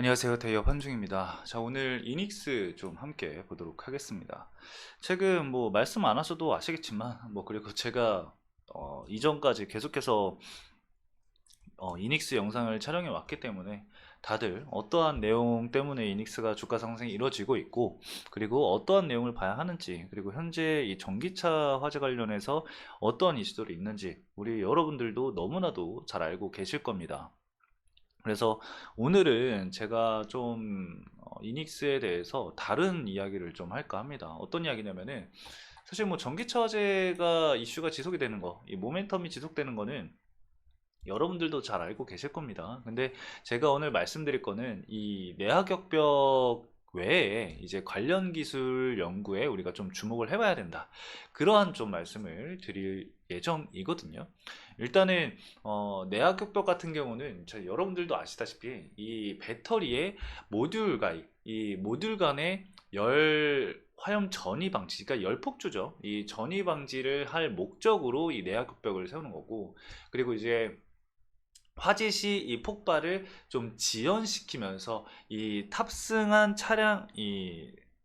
안녕하세요. 대기업 한중입니다. 자, 오늘 이닉스 좀 함께 보도록 하겠습니다. 최근 뭐 말씀 안 하셔도 아시겠지만 그리고 제가 이전까지 계속해서 이닉스 영상을 촬영해 왔기 때문에 다들 어떠한 내용 때문에 이닉스가 주가 상승이 이루어지고 있고, 그리고 어떠한 내용을 봐야 하는지, 그리고 현재 이 전기차 화재 관련해서 어떠한 이슈들이 있는지 우리 여러분들도 너무나도 잘 알고 계실 겁니다. 그래서 오늘은 제가 좀 이닉스에 대해서 다른 이야기를 좀 할까 합니다. 어떤 이야기냐면은, 사실 뭐 전기차 화재가 이슈가 지속이 되는 거, 이 모멘텀이 지속되는 거는 여러분들도 잘 알고 계실 겁니다. 근데 제가 오늘 말씀드릴 거는 이 내화격벽 외에 이제 관련 기술 연구에 우리가 좀 주목을 해봐야 된다, 그러한 좀 말씀을 드릴 예정이거든요. 일단은 내화격벽 같은 경우는 여러분들도 아시다시피 이 배터리의 이 모듈 간의 열 화염 전이 방지, 그러니까 열폭주죠. 이 전이 방지를 할 목적으로 이 내화격벽을 세우는 거고, 그리고 이제 화재 시 이 폭발을 좀 지연시키면서 이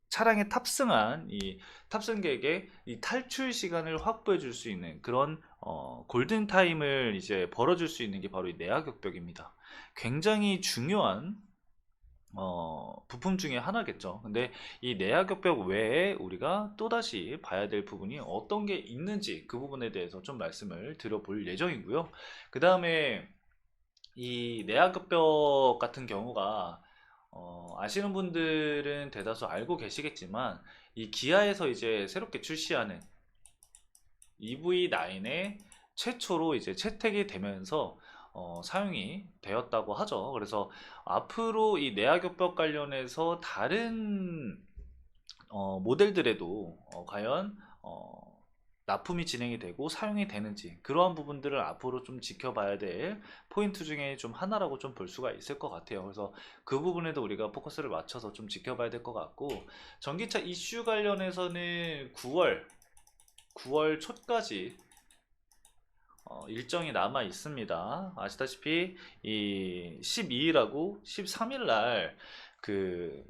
차량에 탑승한 이 탑승객의 이 탈출 시간을 확보해 줄 수 있는 그런 골든 타임을 이제 벌어줄 수 있는 게 바로 이 내화격벽입니다. 굉장히 중요한 부품 중에 하나겠죠. 근데 이 내화격벽 외에 우리가 또다시 봐야 될 부분이 어떤 게 있는지, 그 부분에 대해서 좀 말씀을 드려볼 예정이고요. 그 다음에 이 내화급벽 같은 경우가 아시는 분들은 대다수 알고 계시겠지만, 이 기아에서 이제 새롭게 출시하는 EV9의 최초로 이제 채택이 되면서 사용이 되었다고 하죠. 그래서 앞으로 이 내화격벽 관련해서 다른 모델들에도 과연 납품이 진행이 되고 사용이 되는지, 그러한 부분들을 앞으로 좀 지켜봐야 될 포인트 중에 좀 하나라고 좀 볼 수가 있을 것 같아요. 그래서 그 부분에도 우리가 포커스를 맞춰서 좀 지켜봐야 될 것 같고, 전기차 이슈 관련해서는 9월 초까지 일정이 남아 있습니다. 아시다시피 이 12일하고 13일 날 그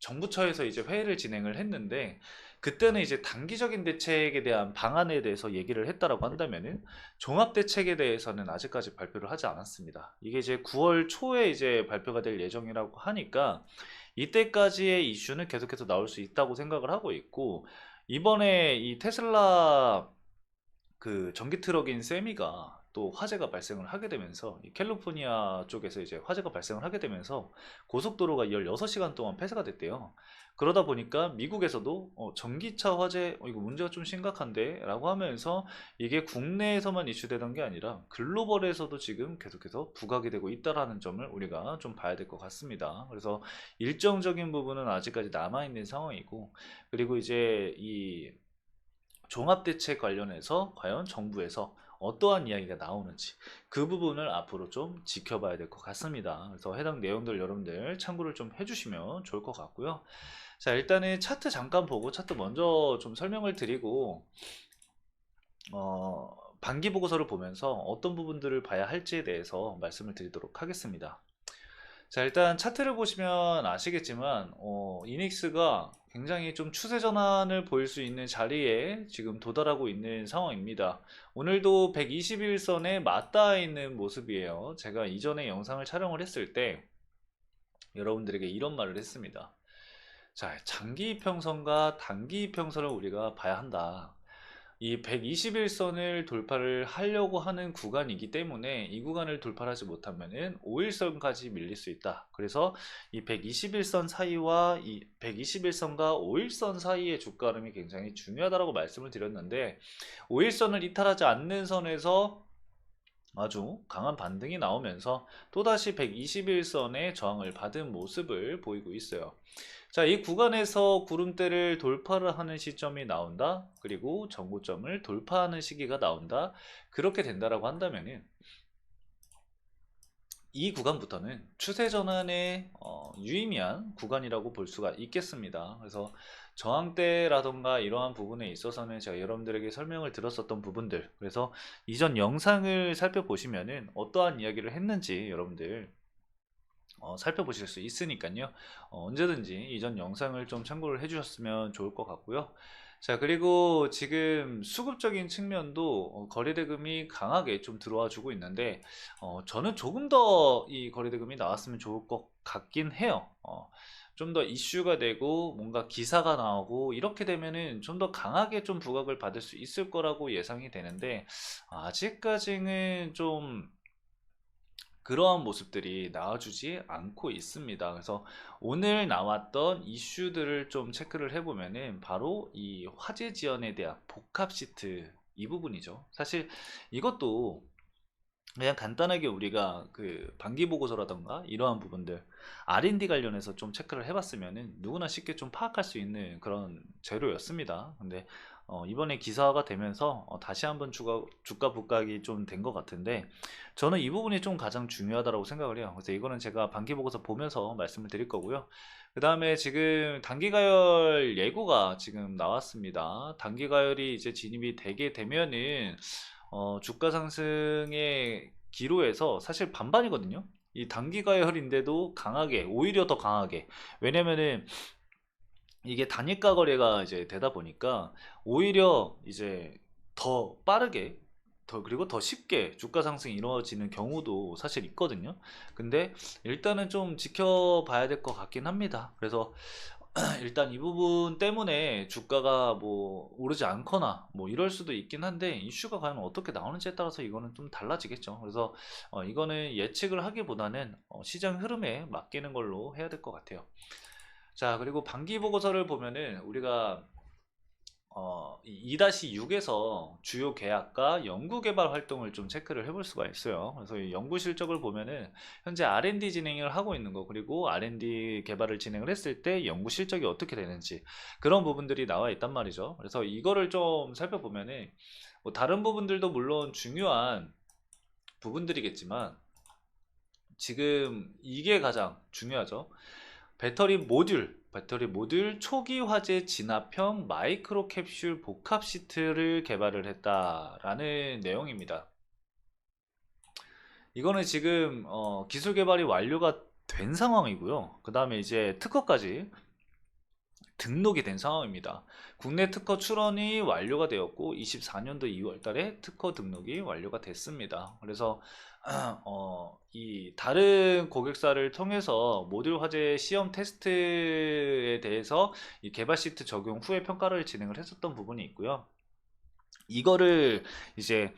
정부처에서 이제 회의를 진행을 했는데, 그때는 이제 단기적인 대책에 대한 방안에 대해서 얘기를 했다라고 한다면은, 종합 대책에 대해서는 아직까지 발표를 하지 않았습니다. 이게 이제 9월 초에 이제 발표가 될 예정이라고 하니까 이때까지의 이슈는 계속해서 나올 수 있다고 생각을 하고 있고, 이번에 이 테슬라 그 전기 트럭인 세미가 또 화재가 발생을 하게 되면서, 이 캘리포니아 쪽에서 이제 화재가 발생을 하게 되면서 고속도로가 16시간 동안 폐쇄가 됐대요. 그러다 보니까 미국에서도 전기차 화재, 이거 문제가 좀 심각한데 라고 하면서, 이게 국내에서만 이슈되던 게 아니라 글로벌에서도 지금 계속해서 부각이 되고 있다라는 점을 우리가 좀 봐야 될 것 같습니다. 그래서 일정적인 부분은 아직까지 남아있는 상황이고, 그리고 이제 이 종합대책 관련해서 과연 정부에서 어떠한 이야기가 나오는지, 그 부분을 앞으로 좀 지켜봐야 될 것 같습니다. 그래서 해당 내용들 여러분들 참고를 좀 해주시면 좋을 것 같고요. 자, 일단은 차트 잠깐 보고, 차트 먼저 좀 설명을 드리고 반기 보고서를 보면서 어떤 부분들을 봐야 할지에 대해서 말씀을 드리도록 하겠습니다. 자, 일단 차트를 보시면 아시겠지만 이닉스가 굉장히 좀 추세 전환을 보일 수 있는 자리에 지금 도달하고 있는 상황입니다. 오늘도 121선에 맞닿아 있는 모습이에요. 제가 이전에 영상을 촬영을 했을 때 여러분들에게 이런 말을 했습니다. 자, 장기 이평선과 단기 이평선을 우리가 봐야 한다. 이 121선을 돌파를 하려고 하는 구간이기 때문에 이 구간을 돌파하지 못하면은 5일선까지 밀릴 수 있다. 그래서 이 121선 사이와 이 121선과 5일선 사이의 주가 흐름이 굉장히 중요하다고 말씀을 드렸는데, 5일선을 이탈하지 않는 선에서 아주 강한 반등이 나오면서 또다시 121선의 저항을 받은 모습을 보이고 있어요. 자, 이 구간에서 구름대를 돌파를 하는 시점이 나온다, 그리고 정고점을 돌파하는 시기가 나온다, 그렇게 된다라고 한다면은 이 구간부터는 추세 전환의 유의미한 구간이라고 볼 수가 있겠습니다. 그래서 저항대라던가 이러한 부분에 있어서는 제가 여러분들에게 설명을 드렸었던 부분들, 그래서 이전 영상을 살펴보시면은 어떠한 이야기를 했는지 여러분들 살펴보실 수 있으니까요. 언제든지 이전 영상을 좀 참고를 해주셨으면 좋을 것 같고요. 자, 그리고 지금 수급적인 측면도 거래대금이 강하게 좀 들어와 주고 있는데, 저는 조금 더 이 거래대금이 나왔으면 좋을 것 같긴 해요. 좀 더 이슈가 되고 뭔가 기사가 나오고 이렇게 되면은 좀 더 강하게 좀 부각을 받을 수 있을 거라고 예상이 되는데, 아직까지는 좀 그러한 모습들이 나와주지 않고 있습니다. 그래서 오늘 나왔던 이슈들을 좀 체크를 해보면은 바로 이 화재 지연에 대한 복합 시트 이 부분이죠. 사실 이것도 그냥 간단하게 우리가 그 반기 보고서라던가 이러한 부분들 R&D 관련해서 좀 체크를 해봤으면은 누구나 쉽게 좀 파악할 수 있는 그런 재료였습니다. 근데 이번에 기사화가 되면서 다시 한번 주가 북락이 좀 된 것 같은데, 저는 이 부분이 좀 가장 중요하다고 생각을 해요. 그래서 이거는 제가 반기 보고서 보면서 말씀을 드릴 거고요. 그 다음에 지금 단기가열 예고가 지금 나왔습니다. 단기가열이 이제 진입이 되게 되면은 주가 상승의 기로에서 사실 반반이거든요. 이 단기가열인데도 강하게, 오히려 더 강하게. 왜냐면은 이게 단일가 거래가 이제 되다 보니까 오히려 이제 더 빠르게 그리고 더 쉽게 주가 상승이 이루어지는 경우도 사실 있거든요. 근데 일단은 좀 지켜봐야 될 것 같긴 합니다. 그래서 일단 이 부분 때문에 주가가 뭐 오르지 않거나 뭐 이럴 수도 있긴 한데, 이슈가 과연 어떻게 나오는지에 따라서 이거는 좀 달라지겠죠. 그래서 이거는 예측을 하기보다는 시장 흐름에 맡기는 걸로 해야 될 것 같아요. 자, 그리고 반기 보고서를 보면은 우리가 2-6에서 주요 계약과 연구개발 활동을 좀 체크를 해볼 수가 있어요. 그래서 이 연구 실적을 보면은 현재 R&D 진행을 하고 있는 거, 그리고 R&D 개발을 진행을 했을 때 연구 실적이 어떻게 되는지 그런 부분들이 나와 있단 말이죠. 그래서 이거를 좀 살펴보면은 뭐 다른 부분들도 물론 중요한 부분들이겠지만 지금 이게 가장 중요하죠. 배터리 모듈 초기 화재 진압형 마이크로 캡슐 복합 시트를 개발을 했다라는 내용입니다. 이거는 지금 기술 개발이 완료가 된 상황이고요. 그 다음에 이제 특허까지 등록이 된 상황입니다. 국내 특허 출원이 완료가 되었고 24년도 2월 달에 특허 등록이 완료가 됐습니다. 그래서 이 다른 고객사를 통해서 모듈 화재 시험 테스트에 대해서 이 개발 시트 적용 후에 평가를 진행을 했었던 부분이 있고요. 이거를 이제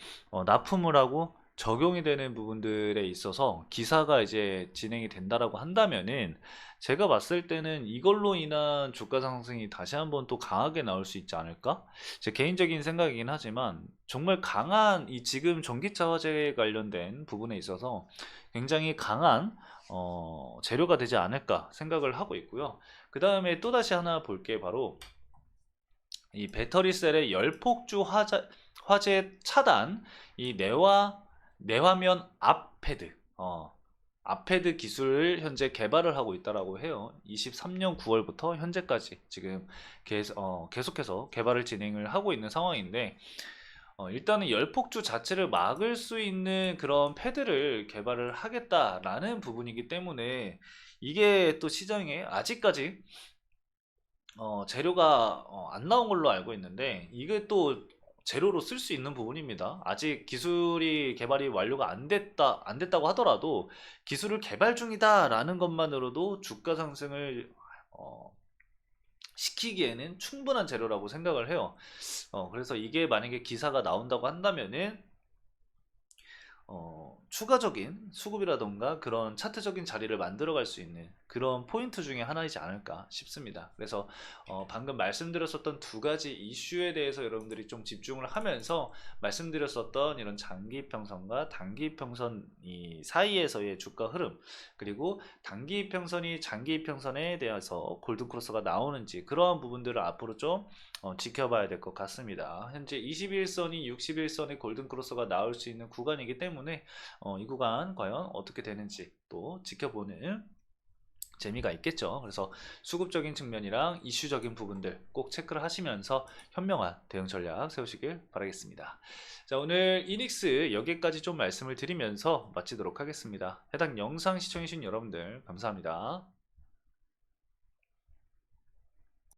납품을 하고 적용이 되는 부분들에 있어서 기사가 이제 진행이 된다라고 한다면은, 제가 봤을 때는 이걸로 인한 주가 상승이 다시 한번 또 강하게 나올 수 있지 않을까? 제 개인적인 생각이긴 하지만 정말 강한 이 지금 전기차 화재 관련된 부분에 있어서 굉장히 강한 재료가 되지 않을까 생각을 하고 있고요. 그 다음에 또 다시 하나 볼 게 바로 이 배터리 셀의 열폭주 화재 차단, 이 내화면 앞 패드, 앞 패드 기술을 현재 개발을 하고 있다라고 해요. 23년 9월부터 현재까지 지금 계속해서 개발을 진행을 하고 있는 상황인데, 일단은 열폭주 자체를 막을 수 있는 그런 패드를 개발을 하겠다라는 부분이기 때문에, 이게 또 시장에 아직까지 재료가 안 나온 걸로 알고 있는데, 이게 또 재료로 쓸 수 있는 부분입니다. 아직 기술이 개발이 완료가 안 됐다고 하더라도 기술을 개발 중이다라는 것만으로도 주가 상승을 어, 시키기에는 충분한 재료라고 생각을 해요. 그래서 이게 만약에 기사가 나온다고 한다면은 추가적인 수급이라던가 그런 차트적인 자리를 만들어 갈 수 있는 그런 포인트 중에 하나이지 않을까 싶습니다. 그래서 방금 말씀드렸었던 두 가지 이슈에 대해서 여러분들이 좀 집중을 하면서 말씀드렸었던 이런 장기 평선과 단기 평선 이 사이에서의 주가 흐름, 그리고 단기 평선이 장기 평선에 대해서 골든 크로스가 나오는지 그러한 부분들을 앞으로 좀 지켜봐야 될 것 같습니다. 현재 21선이 61선의 골든 크로스가 나올 수 있는 구간이기 때문에 이 구간 과연 어떻게 되는지 또 지켜보는 재미가 있겠죠. 그래서 수급적인 측면이랑 이슈적인 부분들 꼭 체크를 하시면서 현명한 대응 전략 세우시길 바라겠습니다. 자, 오늘 이닉스 여기까지 좀 말씀을 드리면서 마치도록 하겠습니다. 해당 영상 시청해주신 여러분들 감사합니다.